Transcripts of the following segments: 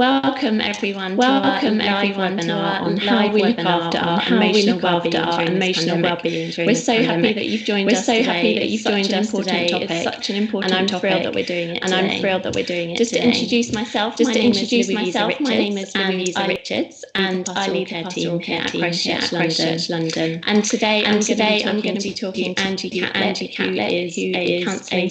Welcome everyone to our live webinar on how we look after our emotional well-being during this pandemic. We're so happy that you've joined us today. It's such an important topic, and I'm thrilled that we're doing it today. Just to introduce myself, my name is Louisa Richards, and I lead the pastoral care team here at Christchurch, London. And today I'm going to be talking to Angie Catlett, who is a counselling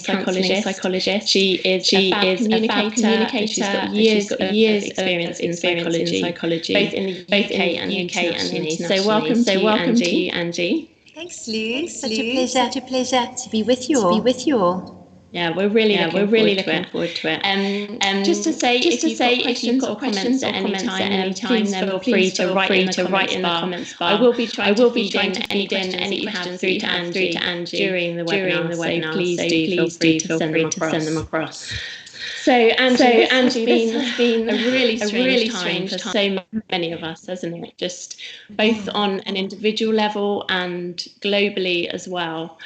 psychologist. She is a fab communicator. She's got years of experience in psychology, both in the UK and internationally. So welcome to you, Angie. Thanks, Lou. Such a pleasure to be with you all. Yeah, we're really looking forward to it. Just to say, if you've got questions at any time, then feel free to write in the comments bar. I will be trying to feed in any questions through to Angie during the webinar. So please do feel free to send them across. So Angie, this has been a really strange time for so many of us, hasn't it? Just both on an individual level and globally as well.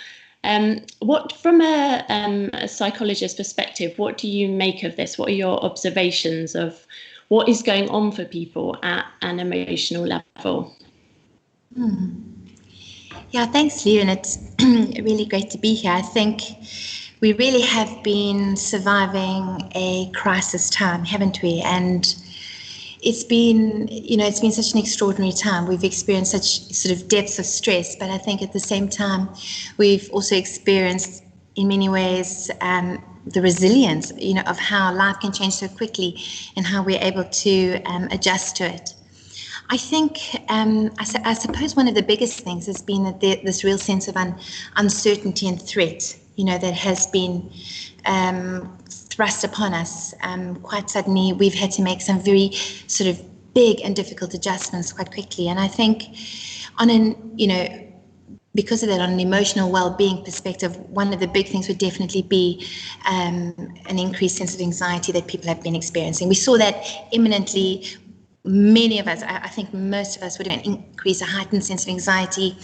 What, from a psychologist's perspective, what do you make of this? What are your observations of what is going on for people at an emotional level? Yeah, thanks, Lou, and it's really great to be here. I think we really have been surviving a crisis time, haven't we? And it's been such an extraordinary time. We've experienced such sort of depths of stress, but I think at the same time, we've also experienced, in many ways, the resilience, of how life can change so quickly and how we're able to adjust to it. I think, I suppose one of the biggest things has been that this real sense of uncertainty and threat, that has been thrust upon us quite suddenly. We've had to make some very sort of big and difficult adjustments quite quickly. And I think because of that, on an emotional well-being perspective, one of the big things would definitely be an increased sense of anxiety that people have been experiencing. We saw that imminently. Many of us, I think most of us, would have increased a heightened sense of anxiety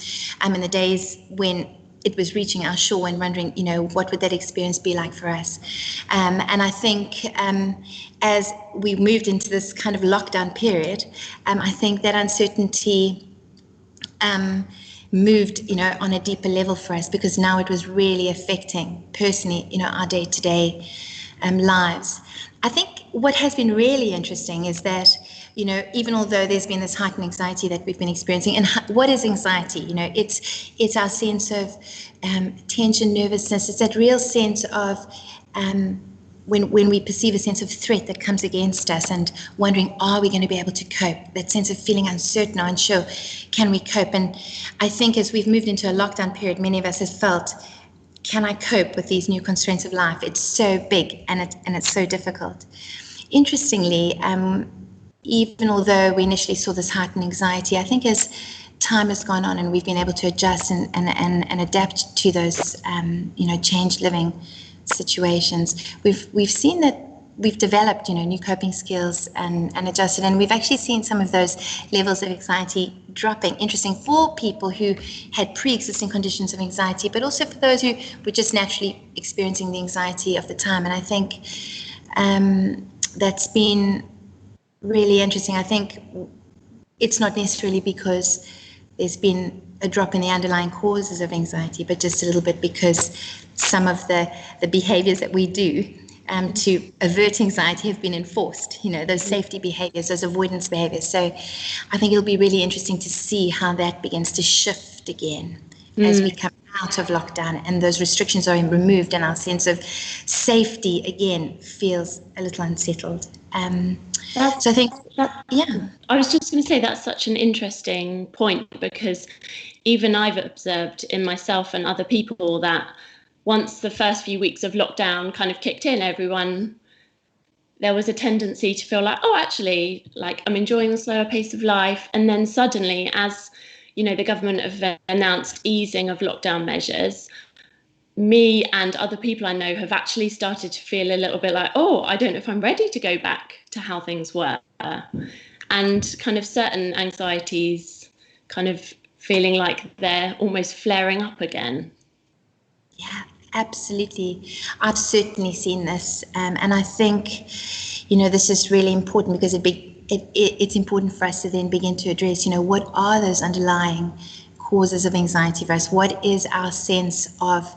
in the days when it was reaching our shore and wondering, what would that experience be like for us? And I think as we moved into this kind of lockdown period, I think that uncertainty moved, on a deeper level for us, because now it was really affecting personally, our day-to-day lives. I think what has been really interesting is that, even although there's been this heightened anxiety that we've been experiencing, and what is anxiety? It's our sense of tension, nervousness. It's that real sense of when we perceive a sense of threat that comes against us and wondering, are we going to be able to cope? That sense of feeling uncertain or unsure, can we cope? And I think as we've moved into a lockdown period, many of us have felt, can I cope with these new constraints of life? It's so big and it's so difficult. Interestingly, even although we initially saw this heightened anxiety, I think as time has gone on and we've been able to adjust and adapt to those, changed living situations, we've seen that we've developed, new coping skills and adjusted, and we've actually seen some of those levels of anxiety dropping. Interesting for people who had pre-existing conditions of anxiety, but also for those who were just naturally experiencing the anxiety of the time. And I think that's been really interesting. I think it's not necessarily because there's been a drop in the underlying causes of anxiety, but just a little bit because some of the behaviors that we do to avert anxiety have been enforced, those safety behaviors, those avoidance behaviors. So I think it'll be really interesting to see how that begins to shift again as we come out of lockdown and those restrictions are removed and our sense of safety again feels a little unsettled. So I think, I was just going to say that's such an interesting point, because even I've observed in myself and other people that once the first few weeks of lockdown kind of kicked in, there was a tendency to feel like, oh, actually, like I'm enjoying the slower pace of life. And then suddenly, as the government have announced easing of lockdown measures, me and other people I know have actually started to feel a little bit like, oh, I don't know if I'm ready to go back to how things were. And kind of certain anxieties kind of feeling like they're almost flaring up again. Yeah, absolutely. I've certainly seen this. And I think, this is really important because it's important for us to then begin to address, what are those underlying causes of anxiety for us? What is our sense of,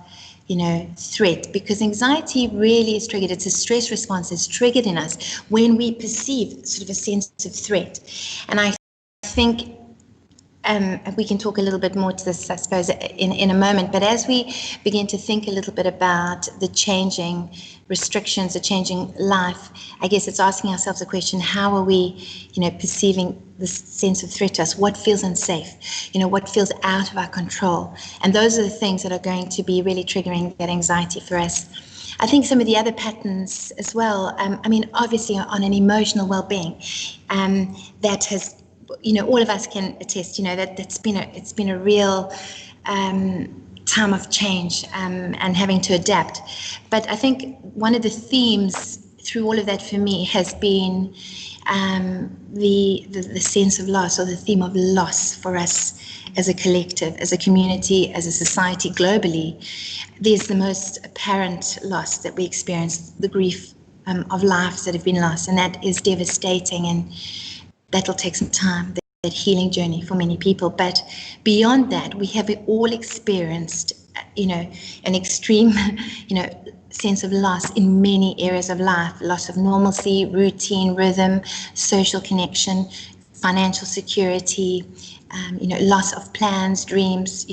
threat? Because anxiety really is triggered. It's a stress response that's triggered in us when we perceive sort of a sense of threat. And I think we can talk a little bit more to this, I suppose, in a moment. But as we begin to think a little bit about the changing restrictions, the changing life, I guess it's asking ourselves the question, how are we, perceiving this sense of threat to us? What feels unsafe? What feels out of our control? And those are the things that are going to be really triggering that anxiety for us. I think some of the other patterns as well, obviously on an emotional well-being, that has, all of us can attest, that it's been a real time of change and having to adapt. But I think one of the themes through all of that for me has been the sense of loss, or the theme of loss for us as a collective, as a community, as a society globally. There's the most apparent loss that we experience, the grief of lives that have been lost, and that is devastating, and that'll take some time, that healing journey for many people. But beyond that, we have all experienced, an extreme, sense of loss in many areas of life, loss of normalcy, routine, rhythm, social connection, financial security, loss of plans, dreams,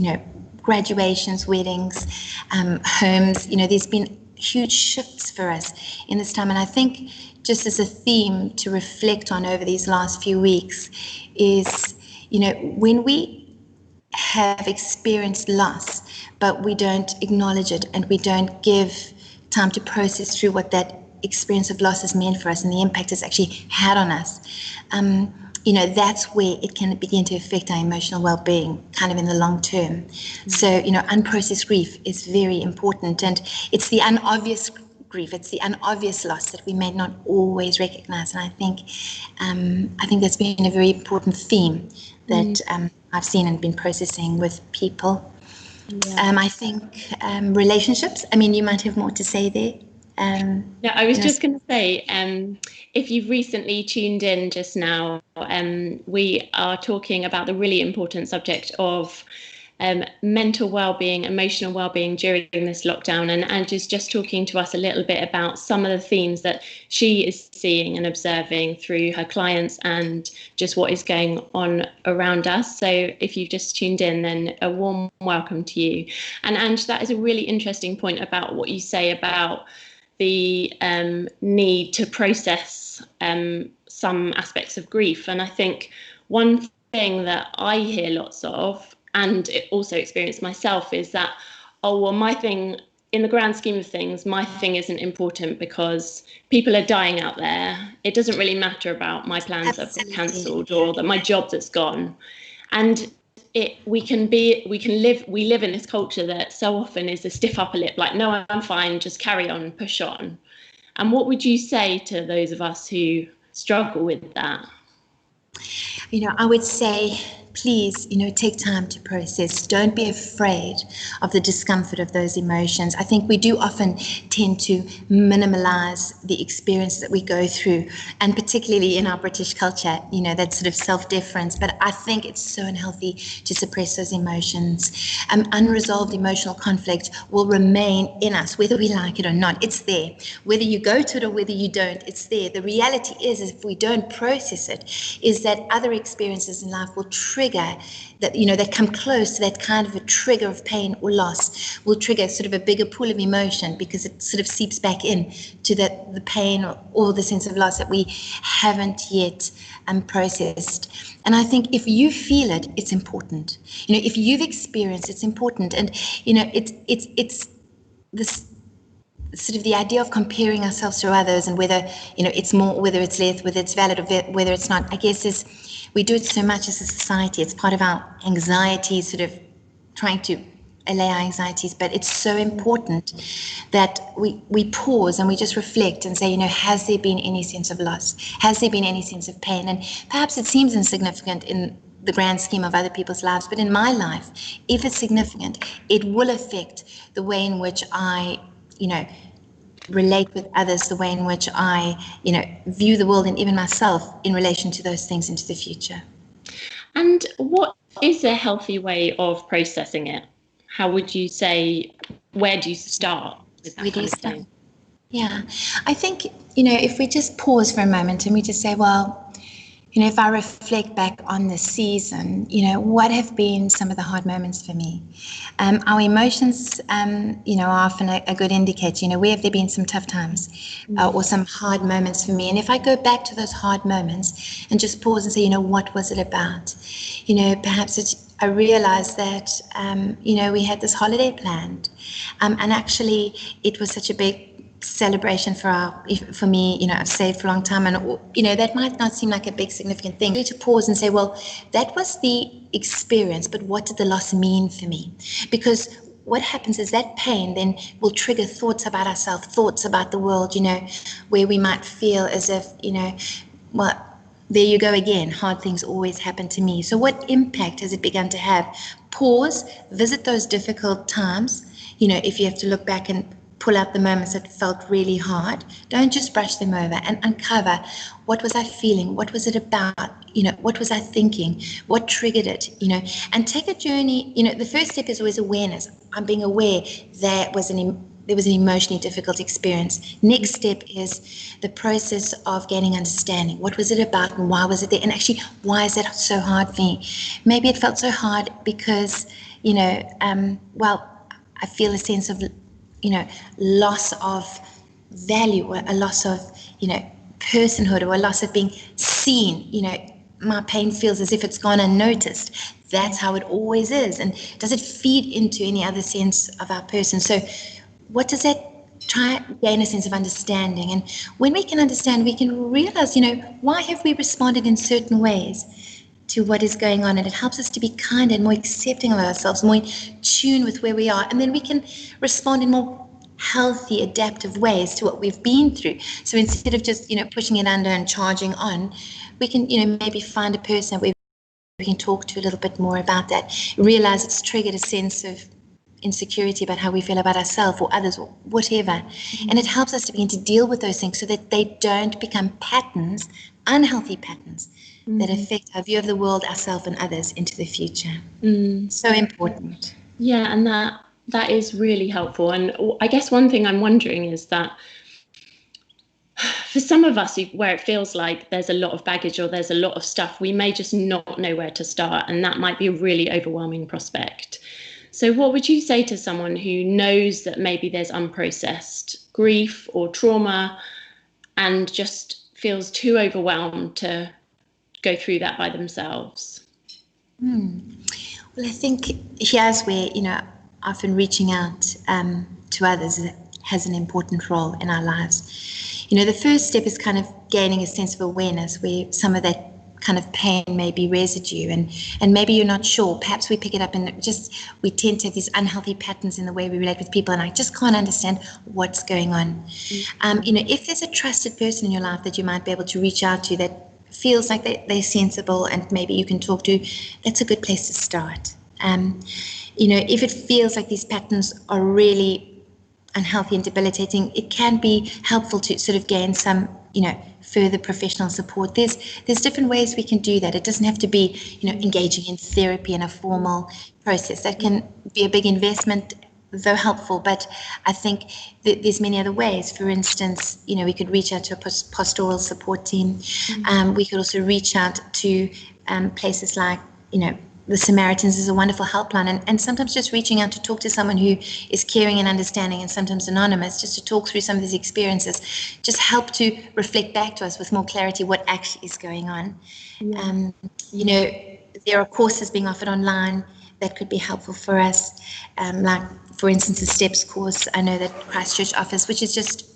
graduations, weddings, homes. There's been huge shifts for us in this time. And I think just as a theme to reflect on over these last few weeks is, when we have experienced loss, but we don't acknowledge it and we don't give time to process through what that experience of loss has meant for us and the impact it's actually had on us, that's where it can begin to affect our emotional well-being kind of in the long term. So, unprocessed grief is very important, and it's the unobvious grief, it's the unobvious loss that we may not always recognize. And I think that's been a very important theme that I've seen and been processing with people. Yeah. I think relationships, you might have more to say there. No, I was just going to say, if you've recently tuned in just now, we are talking about the really important subject of mental well-being, emotional well-being during this lockdown, and Angie's just talking to us a little bit about some of the themes that she is seeing and observing through her clients and just what is going on around us. So if you've just tuned in, then a warm welcome to you. And Ange, that is a really interesting point about what you say about the need to process some aspects of grief. And I think one thing that I hear lots of, and also experience myself, is that, my thing, in the grand scheme of things, my thing isn't important because people are dying out there. It doesn't really matter about my plans that have cancelled or that my job that's gone. And we live in this culture that so often is a stiff upper lip, like, no, I'm fine, just carry on, push on. And what would you say to those of us who struggle with that? I would say, please, take time to process. Don't be afraid of the discomfort of those emotions. I think we do often tend to minimalize the experiences that we go through, and particularly in our British culture, that sort of self-deference. But I think it's so unhealthy to suppress those emotions. Unresolved emotional conflict will remain in us, whether we like it or not. It's there. Whether you go to it or whether you don't, it's there. The reality is if we don't process it, is that other experiences in life will trigger that come close to that kind of a trigger of pain or loss, will trigger sort of a bigger pool of emotion, because it sort of seeps back in to the pain or the sense of loss that we haven't yet processed. And I think if you feel it, it's important. If you've experienced, it's important. And it's this sort of the idea of comparing ourselves to others, and whether it's more, whether it's less, whether it's valid or whether it's not. I guess we do it so much as a society. It's part of our anxiety, sort of trying to allay our anxieties. But it's so important that we pause and we just reflect and say, has there been any sense of loss? Has there been any sense of pain? And perhaps it seems insignificant in the grand scheme of other people's lives, but in my life, if it's significant, it will affect the way in which I relate with others the way in which I, view the world and even myself in relation to those things into the future. And what is a healthy way of processing it? How would you say, where do you start with that kind of thing? Yeah, I think, if we just pause for a moment and we just say, well, if I reflect back on the season, what have been some of the hard moments for me? Our emotions, are often a good indicator. Where have there been some tough times or some hard moments for me? And if I go back to those hard moments and just pause and say, what was it about? Perhaps I realized that, we had this holiday planned, and actually it was such a big celebration for me. I've saved for a long time, and that might not seem like a big significant thing. We need to pause and say, well, that was the experience, but what did the loss mean for me? Because what happens is that pain then will trigger thoughts about ourselves, thoughts about the world, where we might feel as if, well, there you go again, hard things always happen to me. So what impact has it begun to have? Pause, visit those difficult times. If you have to look back and pull out the moments that felt really hard, don't just brush them over, and uncover, what was I feeling? What was it about? What was I thinking? What triggered it? And take a journey. The first step is always awareness. I'm being aware there was an emotionally difficult experience. Next step is the process of gaining understanding. What was it about and why was it there? And actually, why is that so hard for me? Maybe it felt so hard because, I feel a sense of, loss of value, or a loss of, personhood, or a loss of being seen. My pain feels as if it's gone unnoticed. That's how it always is. And does it feed into any other sense of our person? So what does that try gain a sense of understanding? And when we can understand, we can realize, why have we responded in certain ways to what is going on? And it helps us to be kinder and more accepting of ourselves, more in tune with where we are. And then we can respond in more healthy, adaptive ways to what we've been through. So instead of just, pushing it under and charging on, we can, maybe find a person where we can talk to a little bit more about that, realize it's triggered a sense of insecurity about how we feel about ourselves or others or whatever. Mm-hmm. And it helps us to begin to deal with those things so that they don't become patterns, unhealthy patterns, mm-hmm. that affect our view of the world, ourselves and others into the future. So important. Yeah, and that is really helpful. And I guess one thing I'm wondering is that for some of us where it feels like there's a lot of baggage or there's a lot of stuff, we may just not know where to start, and that might be a really overwhelming prospect. So what would you say to someone who knows that maybe there's unprocessed grief or trauma and just feels too overwhelmed to go through that by themselves? Well, I think here's where, often reaching out to others has an important role in our lives. The first step is kind of gaining a sense of awareness where some of that kind of pain may be residue, and maybe you're not sure. Perhaps we pick it up and we tend to have these unhealthy patterns in the way we relate with people, and I just can't understand what's going on. If there's a trusted person in your life that you might be able to reach out to that feels like they're sensible and maybe you can talk to, that's a good place to start. If it feels like these patterns are really unhealthy and debilitating, it can be helpful to sort of gain some, further professional support. There's different ways we can do that. It doesn't have to be, engaging in therapy in a formal process. That can be a big investment, though helpful, but I think there's many other ways. For instance, we could reach out to a pastoral support team. We could also reach out to places like, the Samaritans is a wonderful helpline, and sometimes just reaching out to talk to someone who is caring and understanding, and sometimes anonymous, just to talk through some of these experiences, just help to reflect back to us with more clarity what actually is going on. There are courses being offered online that could be helpful for us, like, for instance, the STEPS course I know that Christchurch offers, which is just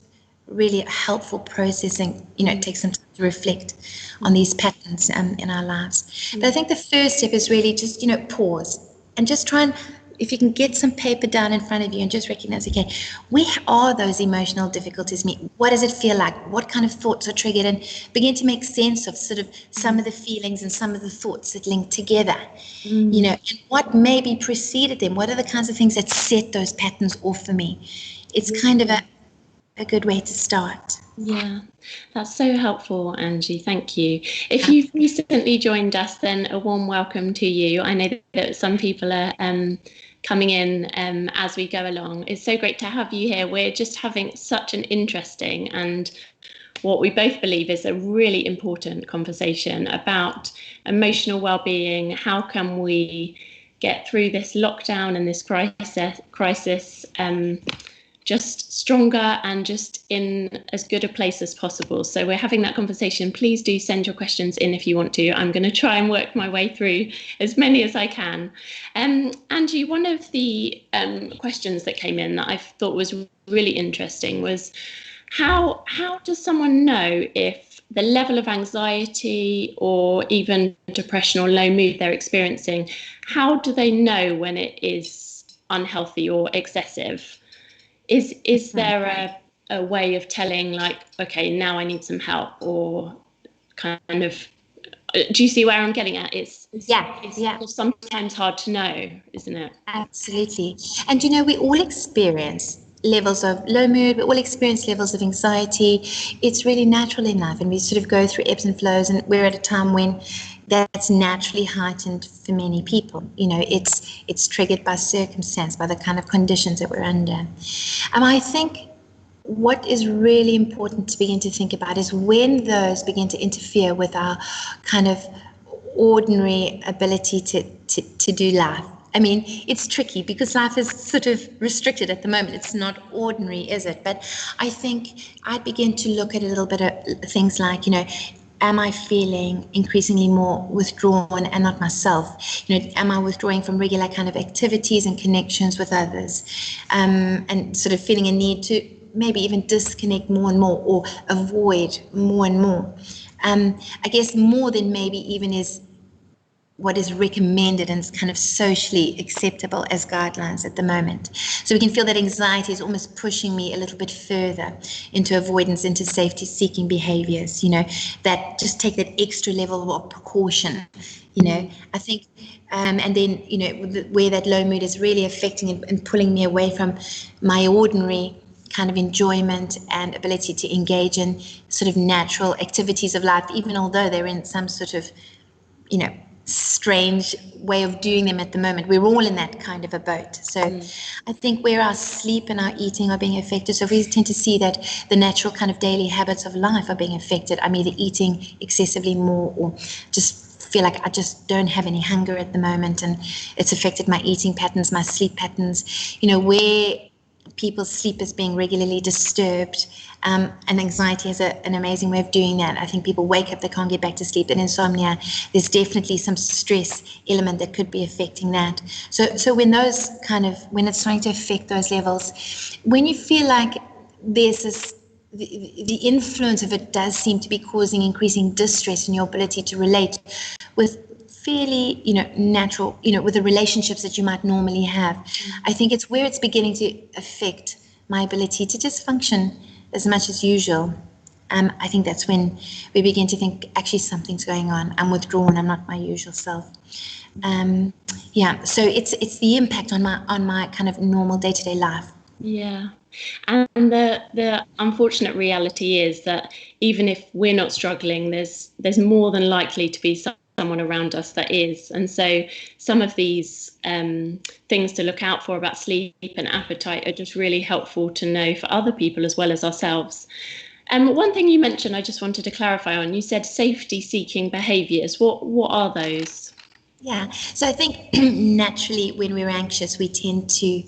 really helpful processing. It takes some time to reflect on these patterns in our lives. But I think the first step is really just, pause and just try and, if you can get some paper down in front of you and just recognize, okay, where are those emotional difficulties meet? What does it feel like? What kind of thoughts are triggered? And begin to make sense of sort of some of the feelings and some of the thoughts that link together. And what maybe preceded them? What are the kinds of things that set those patterns off for me? It's kind of a good way to start. Yeah, that's so helpful, Angie. Thank you. If you've recently joined us, then a warm welcome to you. I know that some people are coming in as we go along. It's so great to have you here. We're just having such an interesting and what we both believe is a really important conversation about emotional well-being. How can we get through this lockdown and this crisis just stronger and just in as good a place as possible? So we're having that conversation. Please do send your questions in if you want to. I'm going to try and work my way through as many as I can. Angie, one of the questions that came in that I thought was really interesting was, how does someone know if the level of anxiety or even depression or low mood they're experiencing, how do they know when it is unhealthy or excessive? Is there a way of telling, like, okay, now I need some help, or kind of, do you see where I'm getting at? It's sometimes hard to know, isn't it? Absolutely. And you know, we all experience levels of low mood, we all experience levels of anxiety. It's really natural in life, and we sort of go through ebbs and flows, and we're at a time when that's naturally heightened for many people. You know, it's triggered by circumstance, by the kind of conditions that we're under. And I think what is really important to begin to think about is when those begin to interfere with our kind of ordinary ability to do life. I mean, it's tricky because life is sort of restricted at the moment. It's not ordinary, is it? But I think I'd begin to look at a little bit of things like, you know, am I feeling increasingly more withdrawn and not myself? You know, am I withdrawing from regular kind of activities and connections with others? And sort of feeling a need to maybe even disconnect more and more, or avoid more and more. I guess more than maybe even is what is recommended and is kind of socially acceptable as guidelines at the moment. So we can feel that anxiety is almost pushing me a little bit further into avoidance, into safety-seeking behaviors, you know, that just take that extra level of precaution, you know. I think, and then, you know, where that low mood is really affecting and pulling me away from my ordinary kind of enjoyment and ability to engage in sort of natural activities of life, even although they're in some sort of, you know, strange way of doing them at the moment. We're all in that kind of a boat. So I think where our sleep and our eating are being affected, so we tend to see that the natural kind of daily habits of life are being affected. I'm either eating excessively more, or just feel like I just don't have any hunger at the moment, and it's affected my eating patterns, my sleep patterns. You know, where people's sleep is being regularly disturbed, and anxiety has an amazing way of doing that. I think people wake up, they can't get back to sleep, and insomnia, there's definitely some stress element that could be affecting that. So when those when it's starting to affect those levels, when you feel like there's this, the influence of it does seem to be causing increasing distress in your ability to relate with fairly, you know, natural, you know, with the relationships that you might normally have. I think it's where it's beginning to affect my ability to just function as much as usual. I think that's when we begin to think, actually something's going on. I'm withdrawn. I'm not my usual self. So it's the impact on my kind of normal day-to-day life. Yeah. And the unfortunate reality is that even if we're not struggling, there's more than likely to be someone around us that is. And so some of these things to look out for about sleep and appetite are just really helpful to know for other people as well as ourselves. One thing you mentioned, I just wanted to clarify on, you said safety-seeking behaviours. What are those? Yeah, so I think naturally when we're anxious, we tend to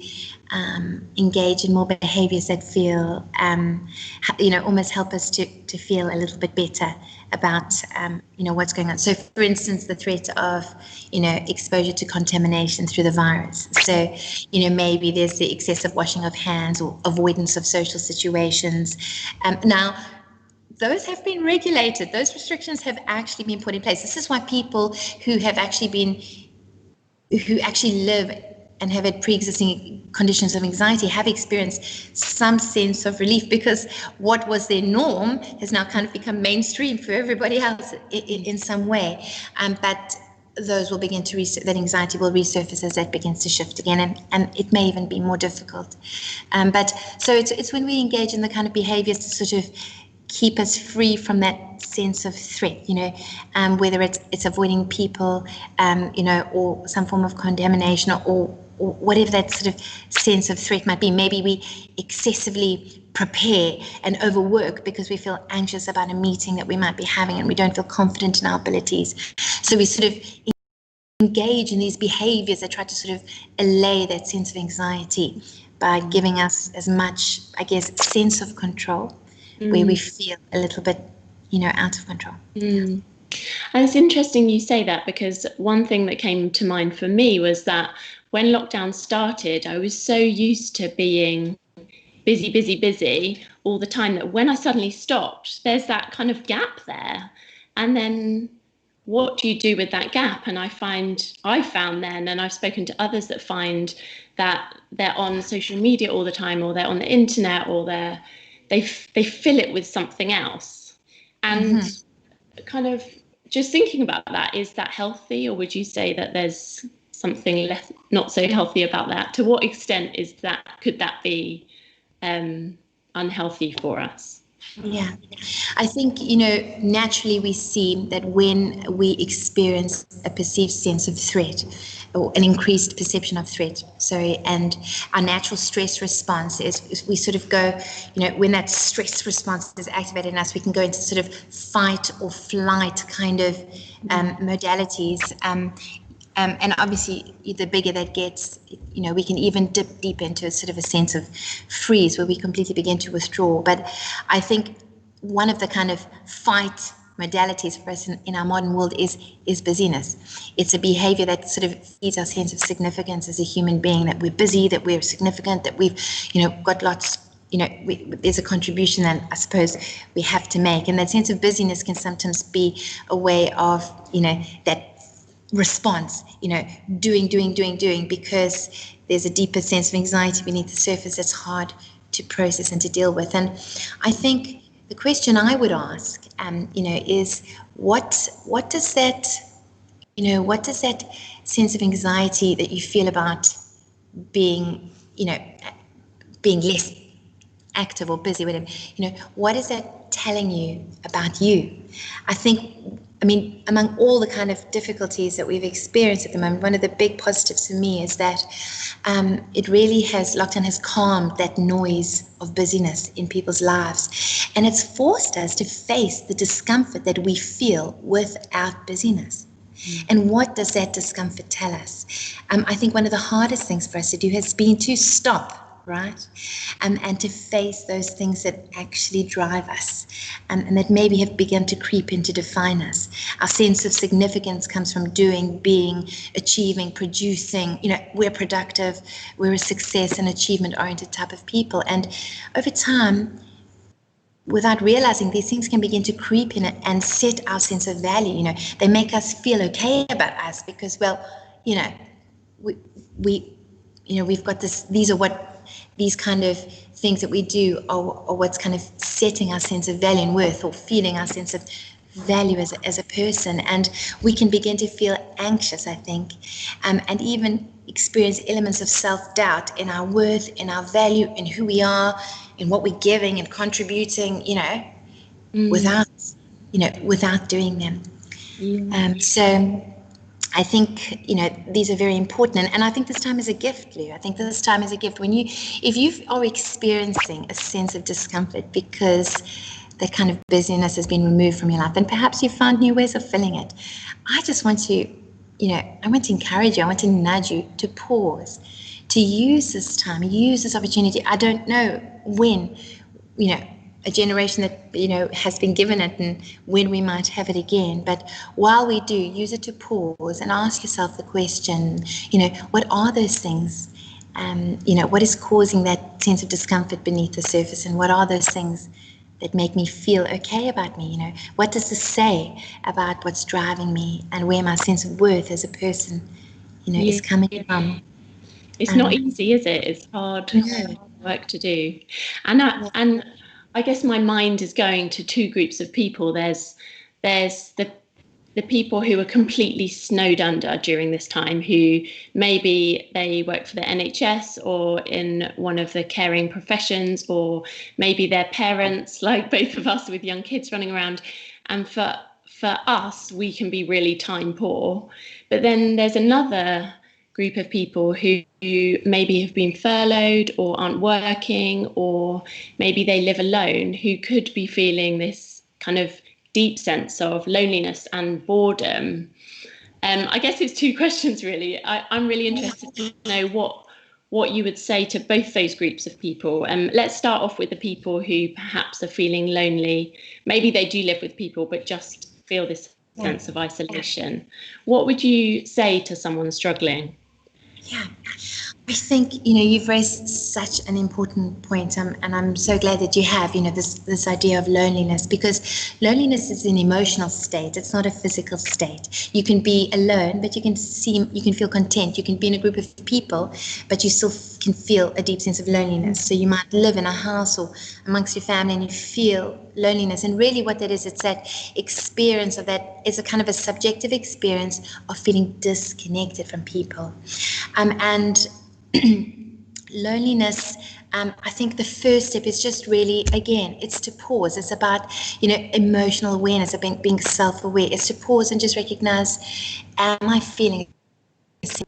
engage in more behaviors that feel, almost help us to feel a little bit better about, what's going on. So, for instance, the threat of, exposure to contamination through the virus. So, maybe there's the excessive washing of hands or avoidance of social situations. Now, those have been regulated. Those restrictions have actually been put in place. This is why people who actually live and have had pre-existing conditions of anxiety have experienced some sense of relief, because what was their norm has now kind of become mainstream for everybody else in some way. But those will begin to that anxiety will resurface as that begins to shift again, and it may even be more difficult. But so it's when we engage in the kind of behaviors to sort of keep us free from that sense of threat, whether it's avoiding people, or some form of condemnation, or whatever that sort of sense of threat might be. Maybe we excessively prepare and overwork because we feel anxious about a meeting that we might be having and we don't feel confident in our abilities. So we sort of engage in these behaviors that try to sort of allay that sense of anxiety by giving us as much, I guess, sense of control where we feel a little bit, out of control. And it's interesting you say that, because one thing that came to mind for me was that when lockdown started, I was so used to being busy all the time that when I suddenly stopped, there's that kind of gap there. And then what do you do with that gap? And I found then, and I've spoken to others that find that they're on social media all the time, or they're on the internet, or they fill it with something else. And kind of just thinking about that, is that healthy, or would you say that there's something less, not so healthy about that? To what extent could that be unhealthy for us? Yeah, I think, naturally we see that when we experience a perceived sense of threat, or an increased perception of threat, and our natural stress response is we sort of go, when that stress response is activated in us, we can go into sort of fight or flight kind of modalities. And obviously, the bigger that gets, we can even dip deep into sort of a sense of freeze where we completely begin to withdraw. But I think one of the kind of fight modalities for us in our modern world is busyness. It's a behavior that sort of feeds our sense of significance as a human being, that we're busy, that we're significant, that we've, got lots, there's a contribution that I suppose we have to make. And that sense of busyness can sometimes be a way of, that response, doing, because there's a deeper sense of anxiety beneath the surface that's hard to process and to deal with. And I think the question I would ask, is what does that sense of anxiety that you feel about being less active or busy, whatever, what is that telling you about you? I mean, among all the kind of difficulties that we've experienced at the moment, one of the big positives for me is that lockdown has calmed that noise of busyness in people's lives. And it's forced us to face the discomfort that we feel without busyness. And what does that discomfort tell us? I think one of the hardest things for us to do has been to stop, right? And to face those things that actually drive us, and that maybe have begun to creep in to define us. Our sense of significance comes from doing, being, achieving, producing. We're productive, we're a success and achievement-oriented type of people. And over time, without realizing, these things can begin to creep in and set our sense of value. They make us feel okay about us because, well, we've got this. These kind of things that we do are what's kind of setting our sense of value and worth, or feeling our sense of value as a person. And we can begin to feel anxious, I think, and even experience elements of self-doubt in our worth, in our value, in who we are, in what we're giving and contributing, without doing them. So I think, these are very important. And I think this time is a gift, Lou. I think this time is a gift. If you are experiencing a sense of discomfort because that kind of busyness has been removed from your life, and perhaps you found new ways of filling it, I just want to, I want to encourage you, I want to nudge you to pause, to use this time, use this opportunity. I don't know when, a generation that, has been given it, and when we might have it again. But while we do, use it to pause and ask yourself the question, what are those things? What is causing that sense of discomfort beneath the surface? And what are those things that make me feel okay about me? What does this say about what's driving me and where my sense of worth as a person, is coming from? It's not easy, is it? It's hard work to do. And I guess my mind is going to two groups of people. There's the the people who are completely snowed under during this time, who maybe they work for the NHS or in one of the caring professions, or maybe they're parents like both of us with young kids running around. And for us, we can be really time poor. But then there's another group of people who maybe have been furloughed or aren't working, or maybe they live alone, who could be feeling this kind of deep sense of loneliness and boredom. I guess it's two questions, really. I'm really interested to know what you would say to both those groups of people. Let's start off with the people who perhaps are feeling lonely. Maybe they do live with people, but just feel this sense of isolation. What would you say to someone struggling? Yeah, I think, you've raised such an important point, and I'm so glad that you have, this idea of loneliness, because loneliness is an emotional state. It's not a physical state. You can be alone, but you can feel content. You can be in a group of people, but you still can feel a deep sense of loneliness. So you might live in a house or amongst your family and you feel loneliness. And really what that is, it's that experience of that, is a kind of a subjective experience of feeling disconnected from people. And loneliness, I think the first step is just really, again, it's to pause. It's about, emotional awareness, of being self-aware. It's to pause and just recognize, am I feeling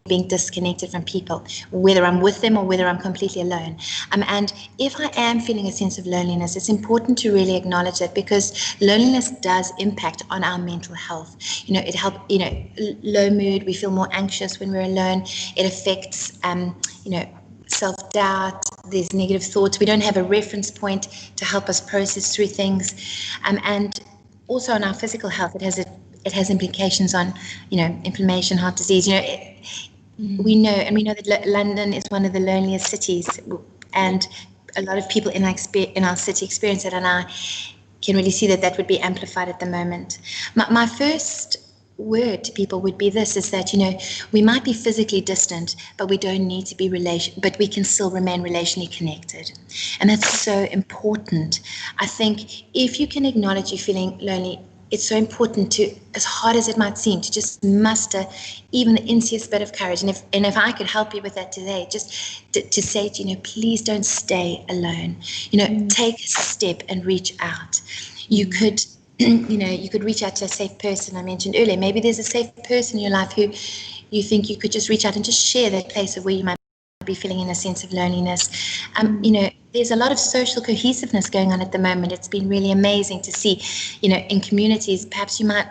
being disconnected from people, whether I'm with them or whether I'm completely alone. And if I am feeling a sense of loneliness, it's important to really acknowledge that, because loneliness does impact on our mental health. It helps, low mood, we feel more anxious when we're alone. It affects, self-doubt, there's negative thoughts. We don't have a reference point to help us process through things. And also on our physical health, it has implications on, inflammation, heart disease. We know that London is one of the loneliest cities, and a lot of people in our city experience it, and I can really see that would be amplified at the moment. My first word to people would be this, is that, we might be physically distant, but we don't need to be but we can still remain relationally connected. And that's so important. I think if you can acknowledge you're feeling lonely, it's so important to, as hard as it might seem, to just muster even the insidious bit of courage. And if I could help you with that today, just to say to you, please don't stay alone. Take a step and reach out. You could, you could reach out to a safe person I mentioned earlier. Maybe there's a safe person in your life who you think you could just reach out and just share that place of where you might be feeling in a sense of loneliness. There's a lot of social cohesiveness going on at the moment. It's been really amazing to see, in communities. Perhaps you might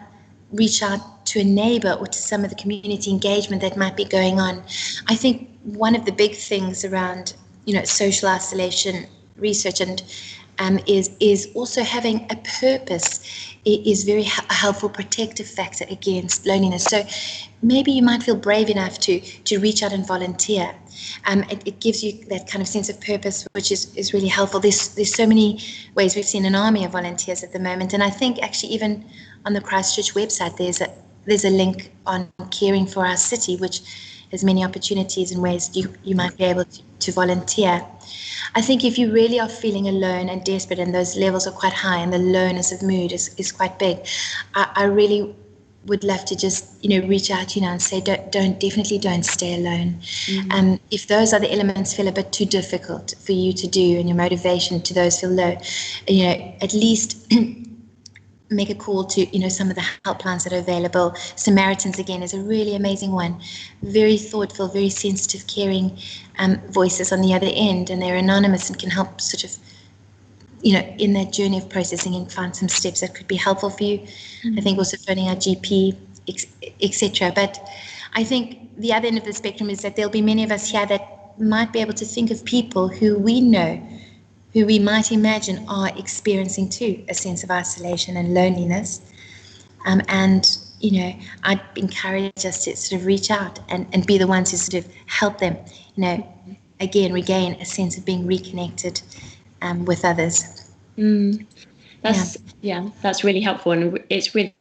reach out to a neighbor or to some of the community engagement that might be going on. I think one of the big things around, social isolation research and is also having a purpose. It is very helpful protective factor against loneliness. So maybe you might feel brave enough to reach out and volunteer. It gives you that kind of sense of purpose, which is really helpful. There's so many ways. We've seen an army of volunteers at the moment, and I think actually even on the Christchurch website there's a link on caring for our city, which has many opportunities and ways you might be able to volunteer. I think if you really are feeling alone and desperate, and those levels are quite high, and the lowness of mood is quite big, I really would love to just reach out and say definitely don't stay alone. If those other elements feel a bit too difficult for you to do, and your motivation to those feel low, at least make a call to some of the helplines that are available. Samaritans, again, is a really amazing one. Very thoughtful, very sensitive, caring voices on the other end, and they're anonymous and can help sort of in that journey of processing and find some steps that could be helpful for you. I think also phoning our GP, etc. But I think the other end of the spectrum is that there'll be many of us here that might be able to think of people who we know, who we might imagine are experiencing too a sense of isolation and loneliness. And I'd encourage us to sort of reach out and be the ones who sort of help them, again, regain a sense of being reconnected with others. That's really helpful, and it's really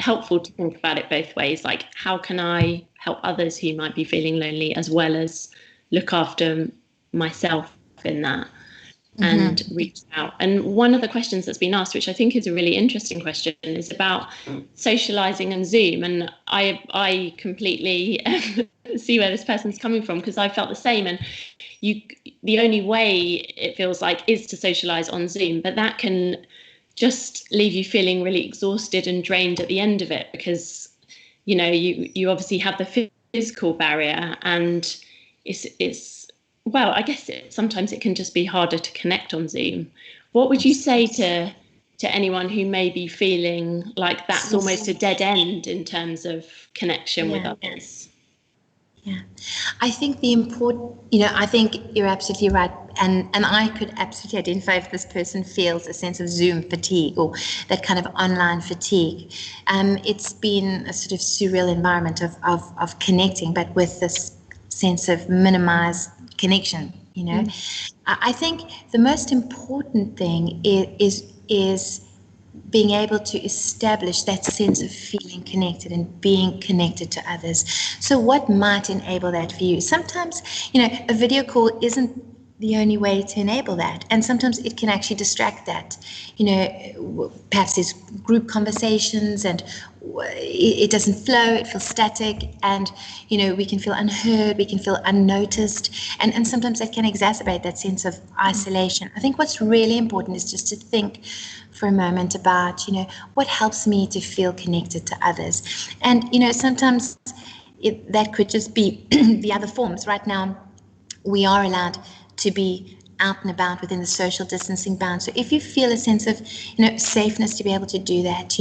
helpful to think about it both ways. Like, how can I help others who might be feeling lonely, as well as look after myself in that? and reach out. And one of the questions that's been asked, which I think is a really interesting question, is about socializing and Zoom. And I completely see where this person's coming from, because I felt the same. And the only way, it feels like, is to socialize on Zoom, but that can just leave you feeling really exhausted and drained at the end of it, because you obviously have the physical barrier, and it's well, I guess sometimes it can just be harder to connect on Zoom. What would you say to anyone who may be feeling like that's almost a dead end in terms of connection with others? Yeah, I think I think you're absolutely right. And I could absolutely identify if this person feels a sense of Zoom fatigue or that kind of online fatigue. It's been a sort of surreal environment of connecting, but with this sense of minimized connection, I think the most important thing is being able to establish that sense of feeling connected and being connected to others. So what might enable that for you? Sometimes, a video call isn't the only way to enable that. And sometimes it can actually distract that. Perhaps there's group conversations and it doesn't flow, it feels static, and, we can feel unheard, we can feel unnoticed. And sometimes that can exacerbate that sense of isolation. I think what's really important is just to think for a moment about, what helps me to feel connected to others. And, sometimes that could just be the other forms. Right now, we are allowed to be out and about within the social distancing bounds. So if you feel a sense of, safeness to be able to do that,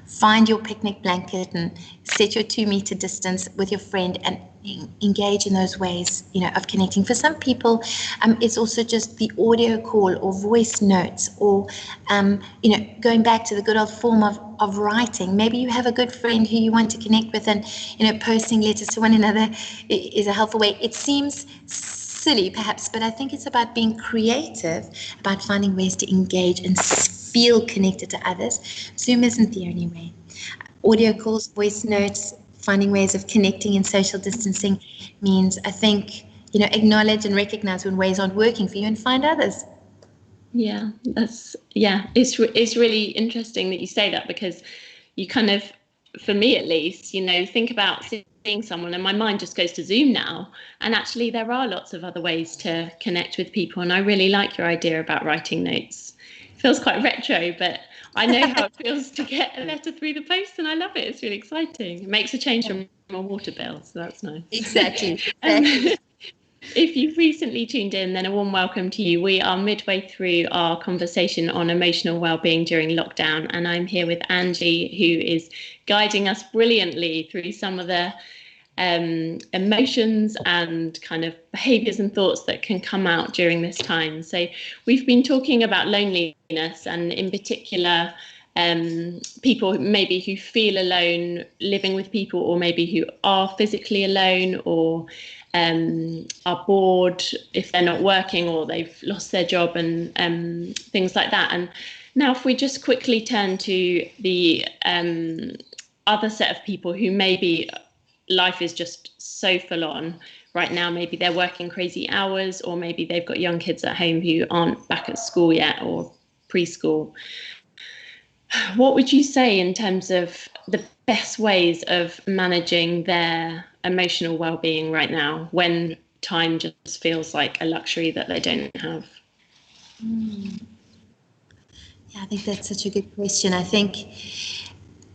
find your picnic blanket and set your 2-meter distance with your friend and engage in those ways, of connecting. For some people, it's also just the audio call or voice notes, or, going back to the good old form of writing. Maybe you have a good friend who you want to connect with, and, posting letters to one another is a helpful way. It seems silly perhaps, but I think it's about being creative, about finding ways to engage and feel connected to others. Zoom isn't the only way. Audio calls, voice notes, finding ways of connecting in social distancing means, I think, acknowledge and recognize when ways aren't working for you and find others. Yeah, it's really interesting that you say that, because you kind of, for me at least, think about seeing someone and my mind just goes to Zoom now. And actually there are lots of other ways to connect with people. And I really like your idea about writing notes. It feels quite retro, but I know how it feels to get a letter through the post, and I love it. It's really exciting. It makes a change from my water bill, so that's nice. Exactly. If you've recently tuned in, then a warm welcome to you. We are midway through our conversation on emotional well-being during lockdown, and I'm here with Angie, who is guiding us brilliantly through some of the emotions and kind of behaviours and thoughts that can come out during this time. So we've been talking about loneliness, and in particular people maybe who feel alone living with people, or maybe who are physically alone, or are bored if they're not working, or they've lost their job, and things like that. And now if we just quickly turn to the other set of people who maybe life is just so full on right now, maybe they're working crazy hours, or maybe they've got young kids at home who aren't back at school yet, or preschool. What would you say in terms of the best ways of managing their emotional well-being right now, when time just feels like a luxury that they don't have? Yeah, I think that's such a good question. I think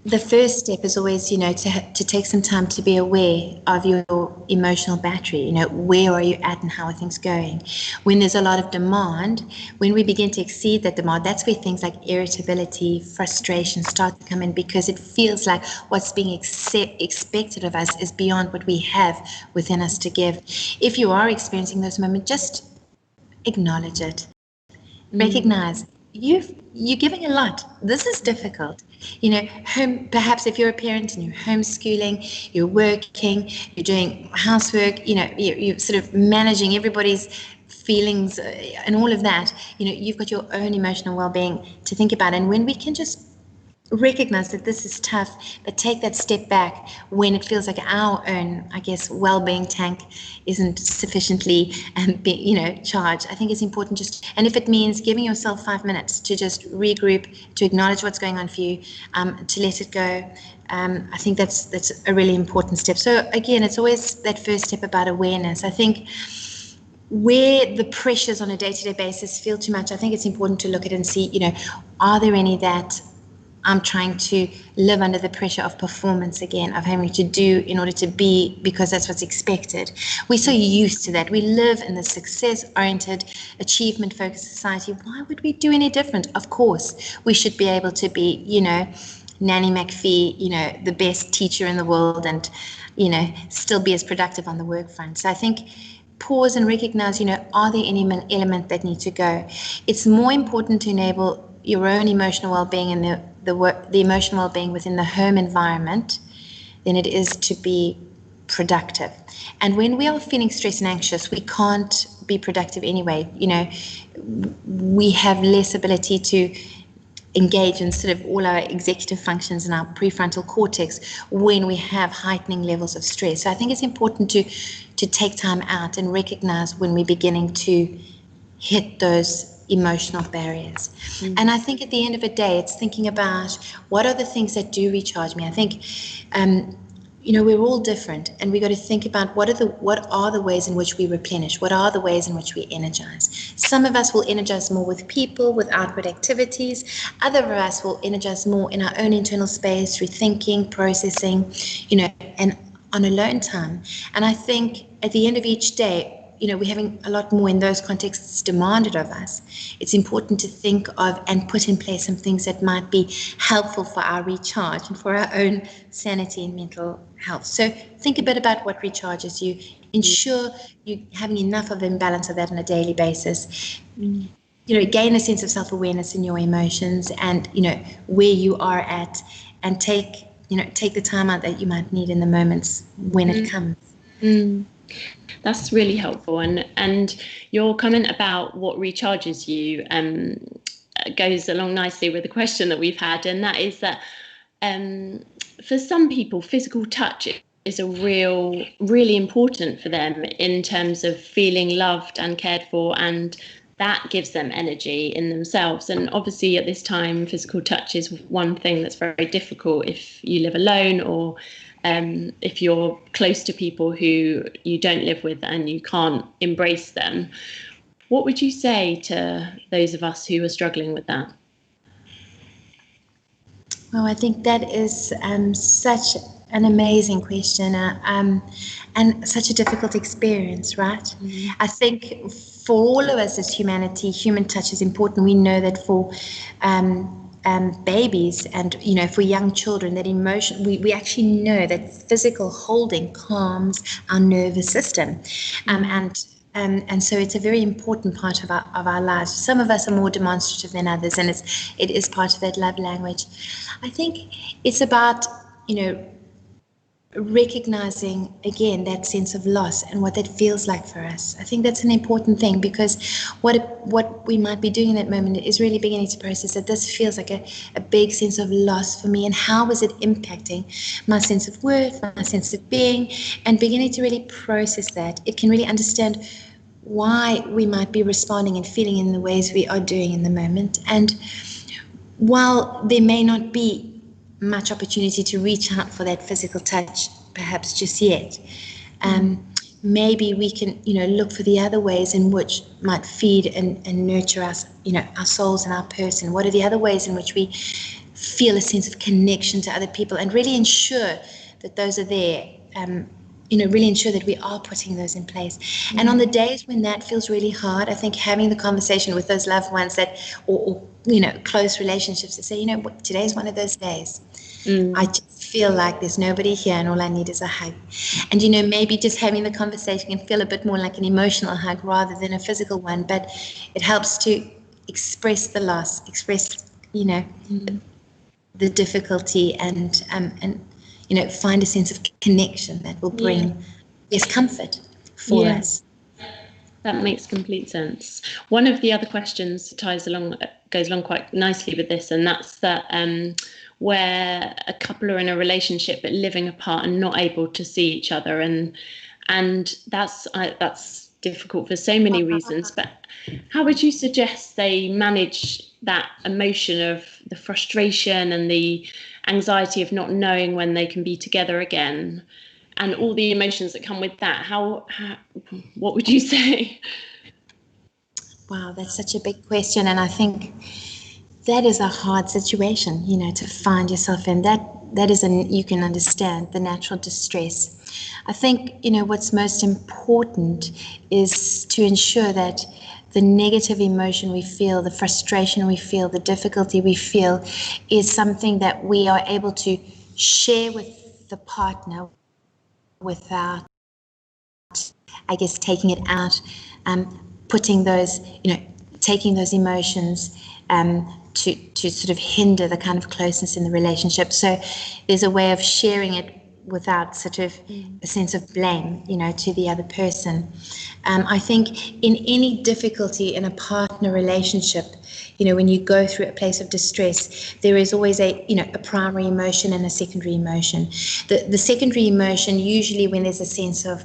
the first step is always, to take some time to be aware of your emotional battery. Where are you at and how are things going? When there's a lot of demand, when we begin to exceed that demand, that's where things like irritability, frustration start to come in, because it feels like what's being expected of us is beyond what we have within us to give. If you are experiencing those moments, just acknowledge it. Recognize you're giving a lot. This is difficult. Perhaps if you're a parent and you're homeschooling, you're working, you're doing housework, you're sort of managing everybody's feelings and all of that. You've got your own emotional well-being to think about. And when we can just recognize that this is tough, but take that step back when it feels like our own, I guess, well-being tank isn't sufficiently, charged. I think it's important and if it means giving yourself 5 minutes to just regroup, to acknowledge what's going on for you, to let it go. I think that's a really important step. So again, it's always that first step about awareness. I think where the pressures on a day-to-day basis feel too much, I think it's important to look at it and see, are there any that I'm trying to live under the pressure of performance again, of having to do in order to be, because that's what's expected. We're so used to that. We live in the success-oriented, achievement-focused society. Why would we do any different? Of course, we should be able to be, Nanny McPhee, the best teacher in the world, and, still be as productive on the work front. So I think pause and recognize, are there any elements that need to go? It's more important to enable your own emotional well-being and the emotional well-being within the home environment than it is to be productive. And when we are feeling stressed and anxious, we can't be productive anyway. We have less ability to engage in sort of all our executive functions in our prefrontal cortex when we have heightening levels of stress. So I think it's important to take time out and recognize when we're beginning to hit those emotional barriers. And I think at the end of the day, it's thinking about what are the things that do recharge me. I think, we're all different, and we got to think about what are the ways in which we replenish, what are the ways in which we energize. Some of us will energize more with people, with outward activities. Other of us will energize more in our own internal space through thinking, processing, and on alone time. And I think at the end of each day, we're having a lot more in those contexts demanded of us. It's important to think of and put in place some things that might be helpful for our recharge and for our own sanity and mental health. So think a bit about what recharges you. Ensure you're having enough of imbalance of that on a daily basis. Gain a sense of self-awareness in your emotions and, where you are at, and take the time out that you might need in the moments when it comes. That's really helpful, and your comment about what recharges you goes along nicely with the question that we've had, and that is that for some people, physical touch is really important for them in terms of feeling loved and cared for, and that gives them energy in themselves. And obviously at this time, physical touch is one thing that's very difficult if you live alone, or if you're close to people who you don't live with and you can't embrace them. What would you say to those of us who are struggling with that? Well, I think that is such an amazing question and such a difficult experience, right? Mm-hmm. I think for all of us as humanity, human touch is important. We know that for babies and, for young children, that emotion, we actually know that physical holding calms our nervous system. And so it's a very important part of our lives. Some of us are more demonstrative than others, and it is part of that love language. I think it's about, recognizing again that sense of loss and what that feels like for us. I think that's an important thing, because what we might be doing in that moment is really beginning to process that this feels like a big sense of loss for me, and how is it impacting my sense of worth, my sense of being, and beginning to really process that. It can really understand why we might be responding and feeling in the ways we are doing in the moment. And while there may not be much opportunity to reach out for that physical touch, perhaps just yet, maybe we can, look for the other ways in which might feed and nurture us, our souls and our person. What are the other ways in which we feel a sense of connection to other people, and really ensure that those are there, really ensure that we are putting those in place. Mm-hmm. And on the days when that feels really hard, I think having the conversation with those loved ones that, or close relationships, to say, today's one of those days. I just feel like there's nobody here and all I need is a hug. And, maybe just having the conversation can feel a bit more like an emotional hug rather than a physical one, but it helps to express the loss, express, the difficulty and find a sense of connection that will bring this comfort for us. That makes complete sense. One of the other questions goes along quite nicely with this, and that's that where a couple are in a relationship but living apart and not able to see each other, and that's difficult for so many reasons. But how would you suggest they manage that emotion of the frustration and the anxiety of not knowing when they can be together again, and all the emotions that come with that? What would you say? Wow, that's such a big question, and I think that is a hard situation, to find yourself in. That is, you can understand the natural distress. I think, what's most important is to ensure that the negative emotion we feel, the frustration we feel, the difficulty we feel is something that we are able to share with the partner without, I guess, taking it out, putting those, taking those emotions to sort of hinder the kind of closeness in the relationship. So there's a way of sharing it without sort of a sense of blame, to the other person. I think in any difficulty in a partner relationship, when you go through a place of distress, there is always a primary emotion and a secondary emotion. The secondary emotion, usually when there's a sense of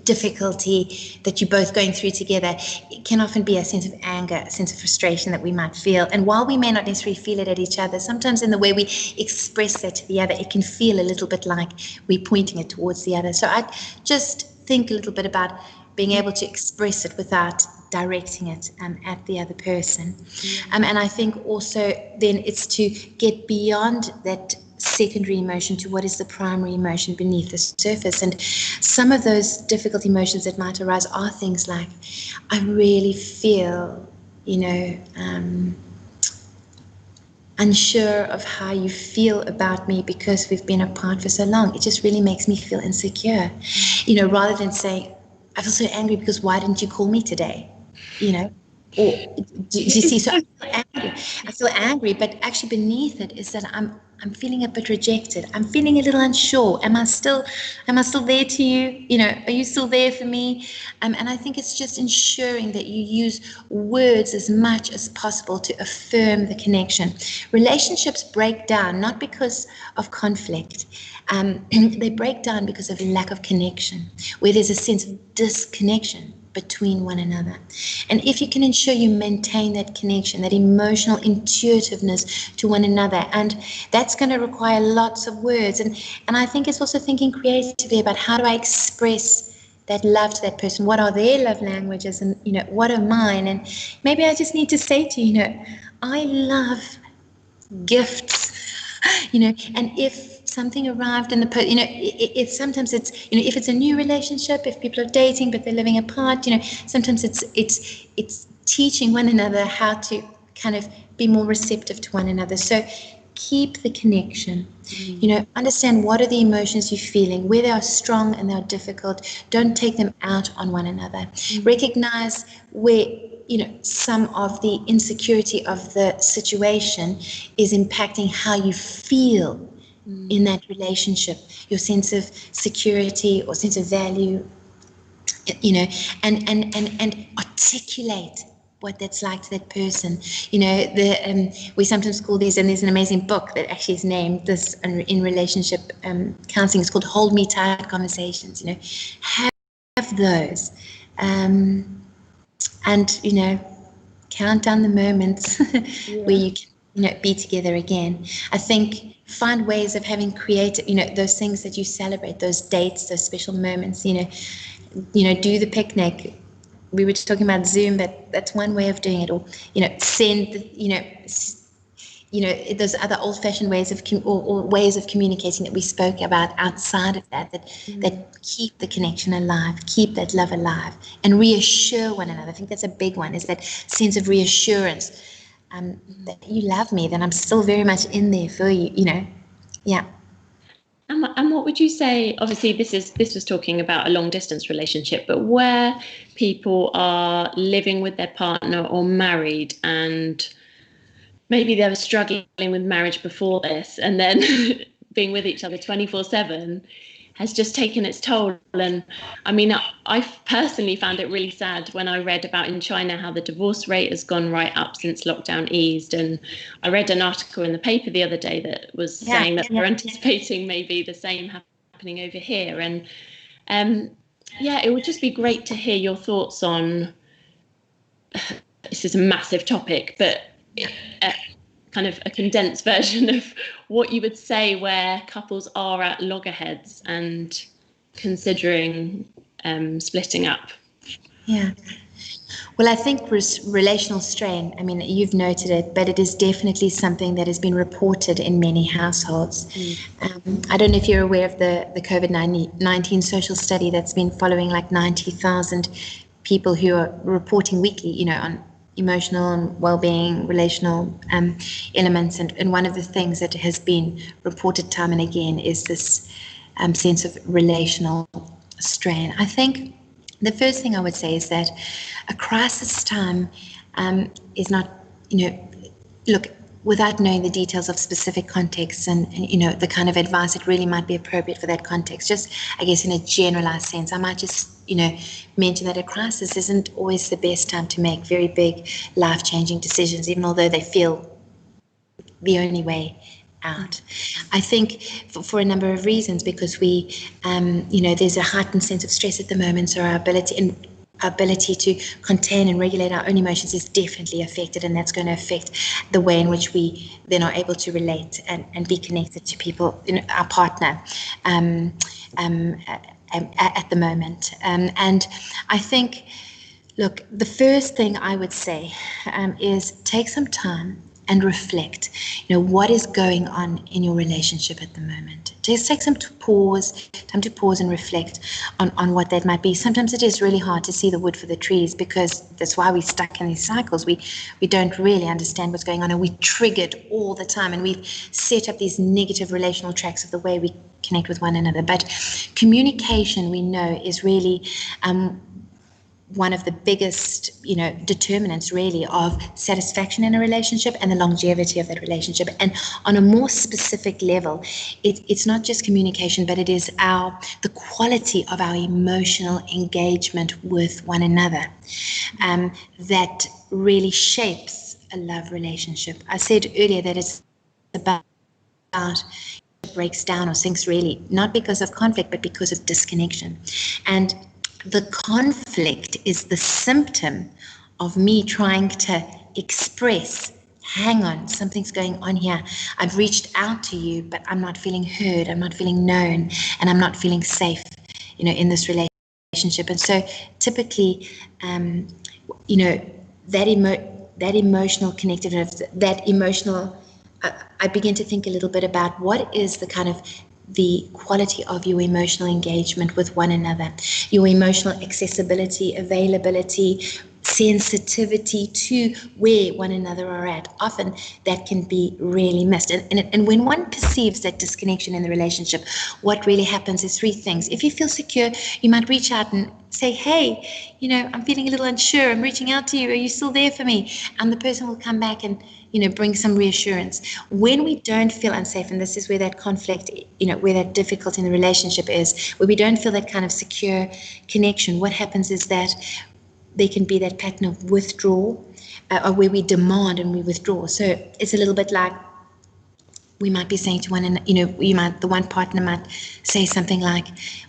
difficulty that you're both going through together, it can often be a sense of anger, a sense of frustration that we might feel. And while we may not necessarily feel it at each other, sometimes in the way we express that to the other, it can feel a little bit like we're pointing it towards the other. So I just think a little bit about being able to express it without directing it at the other person. And I think also then it's to get beyond that secondary emotion to what is the primary emotion beneath the surface. And some of those difficult emotions that might arise are things like, I really feel, unsure of how you feel about me because we've been apart for so long. It just really makes me feel insecure, rather than saying, I feel so angry because why didn't you call me today? Or do you see? So I feel angry, but actually beneath it is that I'm feeling a bit rejected. I'm feeling a little unsure. Am I still there to you? Are you still there for me? And I think it's just ensuring that you use words as much as possible to affirm the connection. Relationships break down not because of conflict. They break down because of lack of connection, where there's a sense of disconnection between one another. And if you can ensure you maintain that connection, that emotional intuitiveness to one another, and that's going to require lots of words. And I think it's also thinking creatively about how do I express that love to that person? What are their love languages, and what are mine? And maybe I just need to say to you, I love gifts, and if something arrived in the sometimes it's if it's a new relationship, if people are dating but they're living apart, sometimes it's teaching one another how to kind of be more receptive to one another. So keep the connection. Understand what are the emotions you're feeling, where they are strong and they are difficult. Don't take them out on one another. Recognize where some of the insecurity of the situation is impacting how you feel in that relationship, your sense of security or sense of value, and articulate what that's like to that person. We sometimes call these, and there's an amazing book that actually is named this in relationship counseling. It's called Hold Me Tight Conversations. Have those, and count down the moments where you can be together again. I think find ways of having creative, those things that you celebrate, those dates, those special moments. Do the picnic. We were just talking about Zoom, but that's one way of doing it. Or send those other old-fashioned ways of or ways of communicating that we spoke about outside of that keep the connection alive, keep that love alive, and reassure one another. I think that's a big one, is that sense of reassurance, that you love me, that I'm still very much in there for you. Yeah. And what would you say? Obviously, this was talking about a long distance relationship, but where people are living with their partner or married, and maybe they were struggling with marriage before this, and then being with each other 24/7. has just taken its toll. And I mean, I personally found it really sad when I read about in China how the divorce rate has gone right up since lockdown eased. And I read an article in the paper the other day that was saying that they're anticipating maybe the same happening over here. And it would just be great to hear your thoughts on, this is a massive topic, but kind of a condensed version of what you would say where couples are at loggerheads and considering splitting up. Yeah. Well, I think relational strain, I mean, you've noted it, but it is definitely something that has been reported in many households. I don't know if you're aware of the COVID-19 social study that's been following like 90,000 people who are reporting weekly, on emotional and well-being, relational elements. And one of the things that has been reported time and again is this sense of relational strain. I think the first thing I would say is that a crisis time is not, look, without knowing the details of specific contexts and the kind of advice that really might be appropriate for that context, just, I guess, in a generalized sense, I might just, mention that a crisis isn't always the best time to make very big life-changing decisions, even although they feel the only way out. I think for a number of reasons, because we, there's a heightened sense of stress at the moment, so our ability to contain and regulate our own emotions is definitely affected, and that's going to affect the way in which we then are able to relate and be connected to people, our partner, at the moment. And I think, look, the first thing I would say is take some time and reflect, what is going on in your relationship at the moment. Just take time to pause and reflect on what that might be. Sometimes it is really hard to see the wood for the trees, because that's why we're stuck in these cycles. We don't really understand what's going on, and we're triggered all the time, and we've set up these negative relational tracks of the way we connect with one another. But communication, we know, is really one of the biggest, determinants really of satisfaction in a relationship and the longevity of that relationship. And on a more specific level, it's not just communication, but it is the quality of our emotional engagement with one another that really shapes a love relationship. I said earlier that it's about breaks down or sinks really, not because of conflict, but because of disconnection. And the conflict is the symptom of me trying to express, hang on, something's going on here. I've reached out to you, but I'm not feeling heard, I'm not feeling known, and I'm not feeling safe, in this relationship. And so typically, that emotional connectiveness, I begin to think a little bit about what is the quality of your emotional engagement with one another, your emotional accessibility, availability, sensitivity to where one another are at. Often that can be really missed. And when one perceives that disconnection in the relationship, what really happens is three things. If you feel secure, you might reach out and say, hey, I'm feeling a little unsure. I'm reaching out to you. Are you still there for me? And the person will come back and bring some reassurance. When we don't feel unsafe, and this is where that conflict, where that difficulty in the relationship is, where we don't feel that kind of secure connection, what happens is that there can be that pattern of withdrawal, or where we demand and we withdraw. So it's a little bit like we might be saying to one another, the one partner might say something like,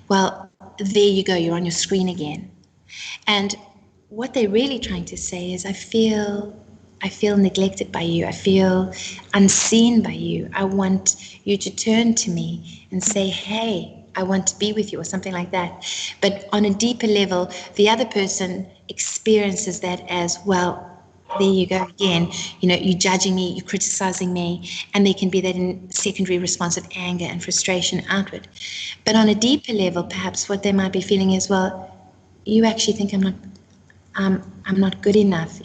well, there you go, you're on your screen again. And what they're really trying to say is, I feel neglected by you. I feel unseen by you. I want you to turn to me and say, hey, I want to be with you, or something like that. But on a deeper level, the other person experiences that as, well, there you go again. You're judging me, you're criticizing me, and there can be that secondary response of anger and frustration outward. But on a deeper level, perhaps what they might be feeling is, well, you actually think I'm not good enough.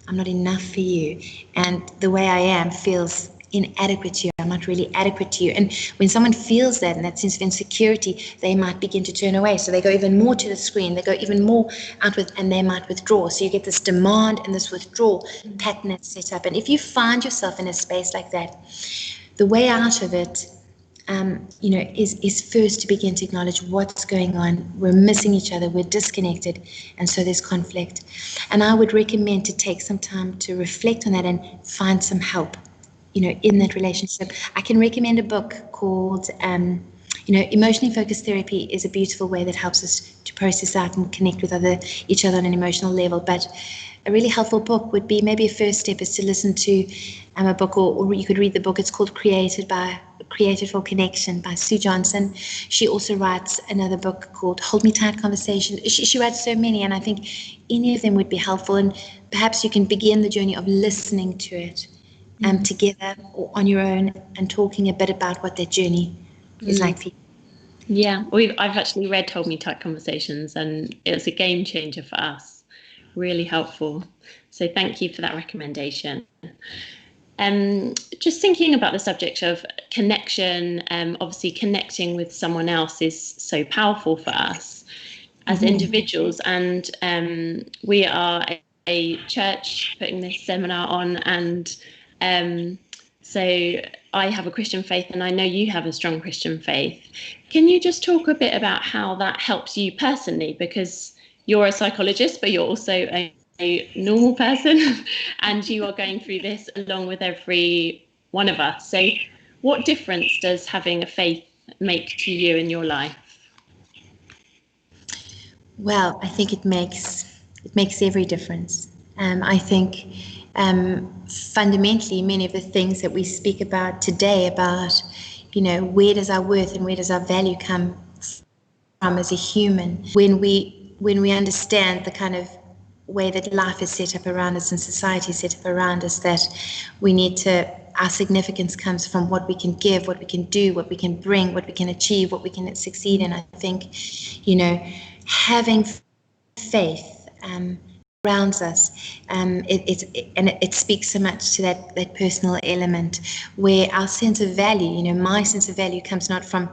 I'm not enough for you, and the way I am feels inadequate to you. I'm not really adequate to you. And when someone feels that, and that sense of insecurity, they might begin to turn away. So they go even more to the screen, they go even more outward, and they might withdraw. So you get this demand and this withdrawal pattern that's set up. And if you find yourself in a space like that, the way out of it, is first to begin to acknowledge what's going on. We're missing each other, we're disconnected, and so there's conflict. And I would recommend to take some time to reflect on that and find some help, in that relationship. I can recommend a book called, Emotionally Focused Therapy is a beautiful way that helps us to process out and connect with each other on an emotional level. But a really helpful book would be, maybe a first step is to listen to a book, or you could read the book. It's called Created for Connection by Sue Johnson. She also writes another book called Hold Me Tight Conversation. She writes so many, and I think any of them would be helpful. And perhaps you can begin the journey of listening to it together or on your own, and talking a bit about what that journey is like for you. Yeah, I've actually read Hold Me Tight Conversations, and it's a game changer for us. Really helpful. So thank you for that recommendation. Just thinking about the subject of connection, obviously connecting with someone else is so powerful for us as individuals, and we are a church putting this seminar on, and so I have a Christian faith, and I know you have a strong Christian faith. Can you just talk a bit about how that helps you personally? Because you're a psychologist, but you're also a normal person, and you are going through this along with every one of us. So what difference does having a faith make to you in your life? Well, I think it makes every difference. I think fundamentally, many of the things that we speak about today, about where does our worth and where does our value come from as a human, when we understand the kind of way that life is set up around us and society is set up around us, that our significance comes from what we can give, what we can do, what we can bring, what we can achieve, what we can succeed in. I think, having faith grounds us. It speaks so much to that personal element, where our sense of value, my sense of value comes not from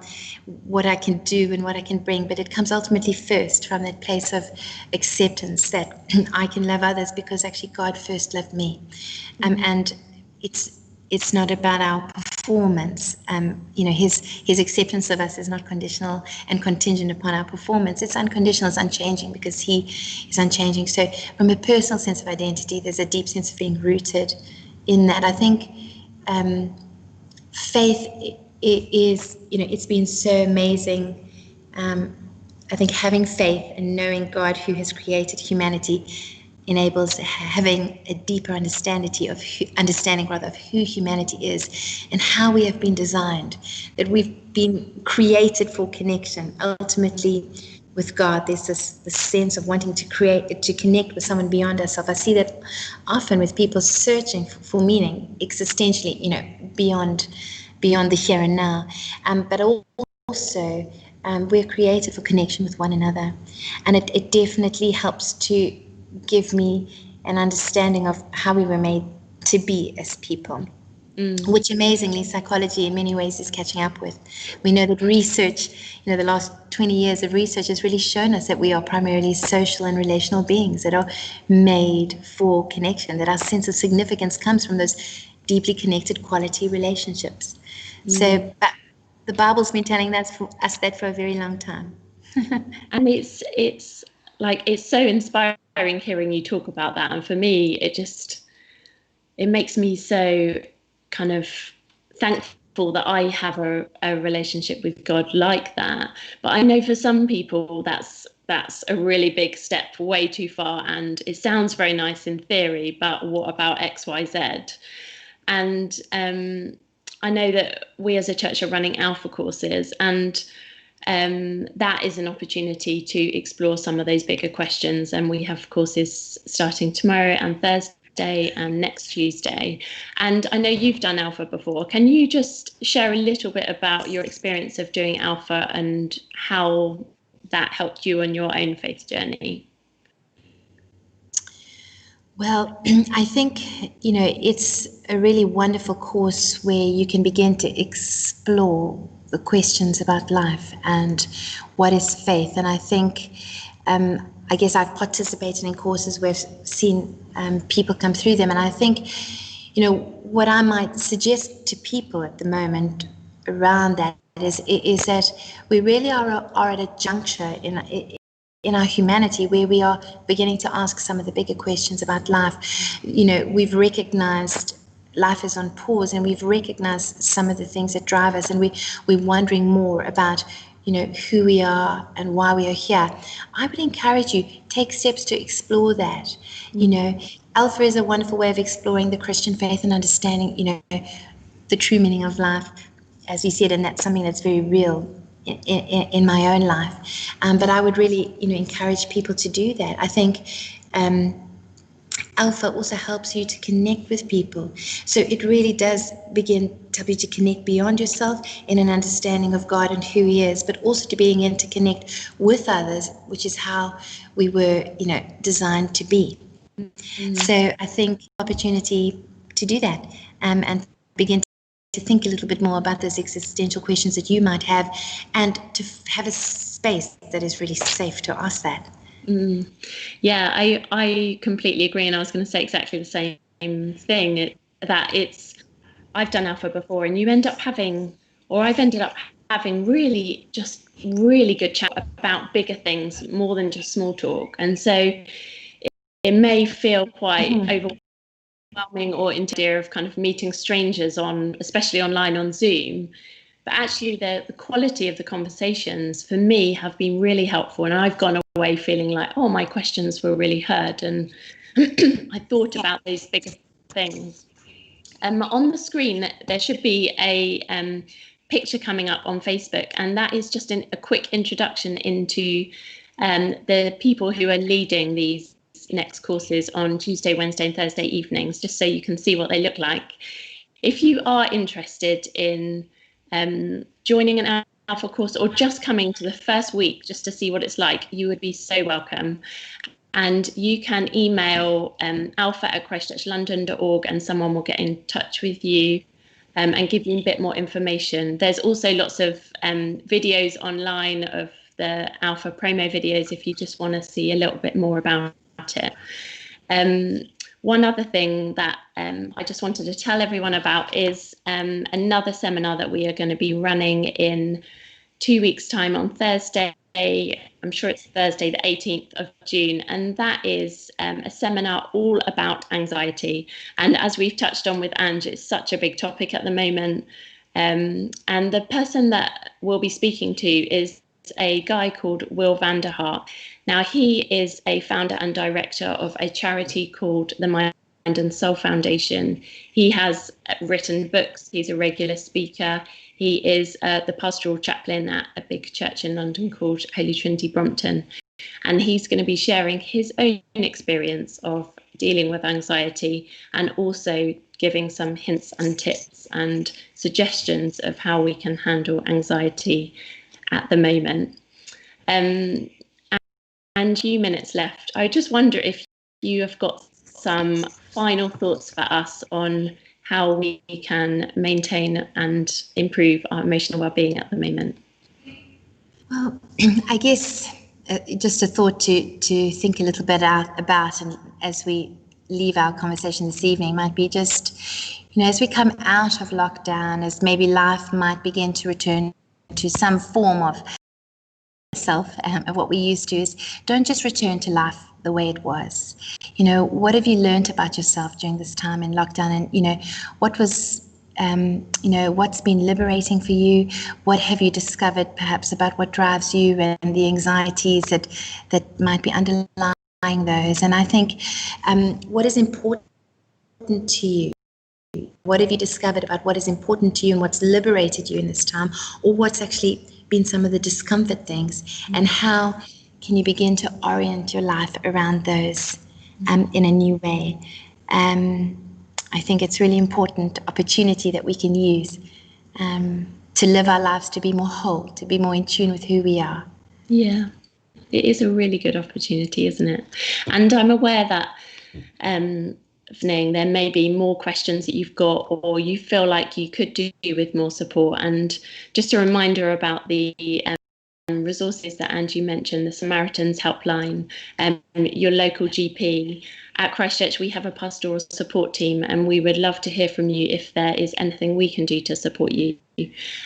what I can do and what I can bring, but it comes ultimately first from that place of acceptance that I can love others because actually God first loved me. And it's not about our performance. His acceptance of us is not conditional and contingent upon our performance. It's unconditional, it's unchanging, because he is unchanging. So from a personal sense of identity, there's a deep sense of being rooted in that. I think faith is, it's been so amazing. I think having faith and knowing God, who has created humanity, enables having a deeper understanding of who humanity is and how we have been designed, that we've been created for connection. Ultimately, with God, there's this sense of wanting to connect with someone beyond ourselves. I see that often with people searching for meaning existentially, beyond the here and now. But also, we're created for connection with one another, and it definitely helps to give me an understanding of how we were made to be as people, which amazingly psychology in many ways is catching up with. We know that research, the last 20 years of research has really shown us that we are primarily social and relational beings that are made for connection, that our sense of significance comes from those deeply connected quality relationships. So, but the Bible's been telling us that for a very long time. And it's so inspiring hearing you talk about that, and for me it makes me so kind of thankful that I have a relationship with God like that. But I know for some people that's a really big step, way too far, and it sounds very nice in theory, but what about XYZ? And I know that we as a church are running Alpha courses, and that is an opportunity to explore some of those bigger questions. And we have courses starting tomorrow and Thursday and next Tuesday. And I know you've done Alpha before. Can you just share a little bit about your experience of doing Alpha and how that helped you on your own faith journey? Well, I think, it's a really wonderful course where you can begin to explore the questions about life and what is faith. And I think, I guess I've participated in courses where I've seen people come through them. And I think, what I might suggest to people at the moment around that is that we really are at a juncture in our humanity where we are beginning to ask some of the bigger questions about life. We've recognized life is on pause, and we've recognized some of the things that drive us, and we're wondering more about who we are and why we are here. I would encourage you, take steps to explore that. Alpha is a wonderful way of exploring the Christian faith and understanding the true meaning of life, as you said, and that's something that's very real in my own life. But I would really encourage people to do that. I think Alpha also helps you to connect with people. So it really does begin to help you to connect beyond yourself in an understanding of God and who He is, but also to being able to connect with others, which is how we were, designed to be. Mm-hmm. So I think opportunity to do that and begin to think a little bit more about those existential questions that you might have, and to have a space that is really safe to ask that. Yeah, I completely agree, and I was going to say exactly the same thing. I've done Alpha before, and I've ended up having really good chat about bigger things more than just small talk, and so it may feel quite overwhelming or into the idea of kind of meeting strangers especially online on Zoom. But actually the quality of the conversations for me have been really helpful, and I've gone away feeling like, oh, my questions were really heard, and I thought about those bigger things. On the screen there should be a picture coming up on Facebook, and that is just a quick introduction into the people who are leading these next courses on Tuesday, Wednesday and Thursday evenings, just so you can see what they look like. If you are interested in joining an Alpha course or just coming to the first week just to see what it's like, you would be so welcome. And you can email alpha@christchurchlondon.org and someone will get in touch with you and give you a bit more information. There's also lots of videos online of the Alpha promo videos if you just want to see a little bit more about it. One other thing that I just wanted to tell everyone about is another seminar that we are going to be running in 2 weeks' time on Thursday. I'm sure it's Thursday, the 18th of June. And that is a seminar all about anxiety. And as we've touched on with Ange, it's such a big topic at the moment. And the person that we'll be speaking to is a guy called Will Vanderhart. Now, he is a founder and director of a charity called the Mind and Soul Foundation. He has written books. He's a regular speaker. He is the pastoral chaplain at a big church in London called Holy Trinity Brompton. And he's going to be sharing his own experience of dealing with anxiety and also giving some hints and tips and suggestions of how we can handle anxiety at the moment. And a few minutes left. I just wonder if you have got some final thoughts for us on how we can maintain and improve our emotional well-being at the moment. Well, I guess just a thought to think a little bit about, and as we leave our conversation this evening, might be just, as we come out of lockdown, as maybe life might begin to return to some form of self, of what we used to, is don't just return to life the way it was. What have you learned about yourself during this time in lockdown? And what was what's been liberating for you? What have you discovered perhaps about what drives you and the anxieties that might be underlying those? And I think what is important to you? What have you discovered about what is important to you and what's liberated you in this time, or what's actually been some of the discomfort things, and how can you begin to orient your life around those in a new way? I think it's really important opportunity that we can use to live our lives, to be more whole, to be more in tune with who we are. Yeah, it is a really good opportunity, isn't it? And I'm aware that there may be more questions that you've got, or you feel like you could do with more support. And just a reminder about the resources that Angie mentioned, the Samaritans helpline, your local GP. At Christchurch, we have a pastoral support team, and we would love to hear from you if there is anything we can do to support you.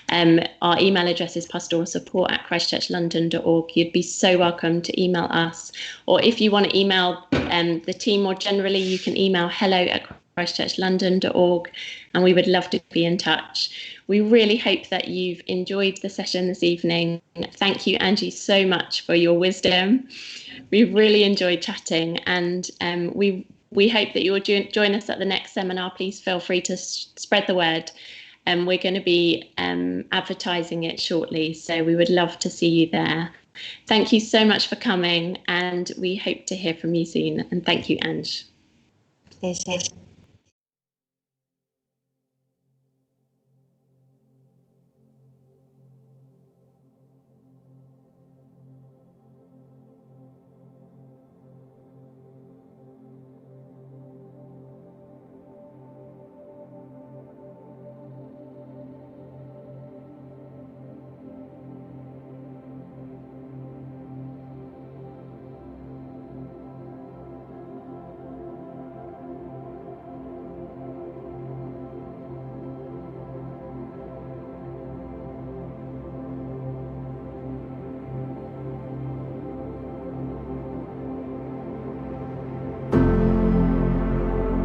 Our email address is pastoralsupport@christchurchlondon.org. You'd be so welcome to email us, or if you want to email the team more generally, you can email hello@christchurchlondon.org, and we would love to be in touch. We really hope that you've enjoyed the session this evening. Thank you, Angie, so much for your wisdom. We've really enjoyed chatting, and we hope that you'll join us at the next seminar. Please feel free to spread the word. We're going to be advertising it shortly, so we would love to see you there. Thank you so much for coming, and we hope to hear from you soon. And thank you, Ange. Pleasure.